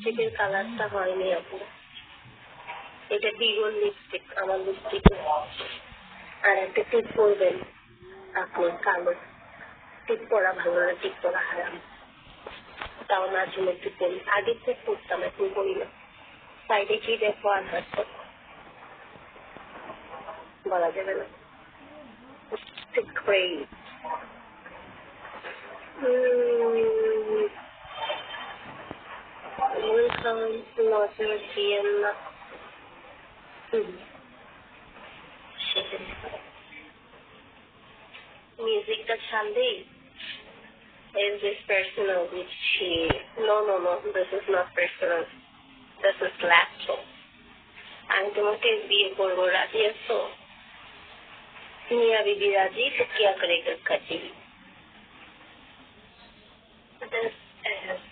লিপস্টিকের কালারটা হয়নি আপনার। এটা বিগল লিপস্টিক, আমার লিপস্টিক। আর একটা টিপ পরবেন আপনি, কালো টিপ পরা ভালো না, টিপ পরা হারাম। তাও মাঝে মধ্যে পরি, আগে তো পরতাম, এখন পরি না। সাইডে কি দেখো আর হাসতো, বলা যাবে না। নজর দিয়েন না। মিউজিকটা ছাড়লেই is this personal which she no this is not personal, this is laptop. আমি তোমাকে বিয়ে করবো, রাজি আছো? মিয়া বিবি রাজি তো কিয়া করেগা কাজী। This is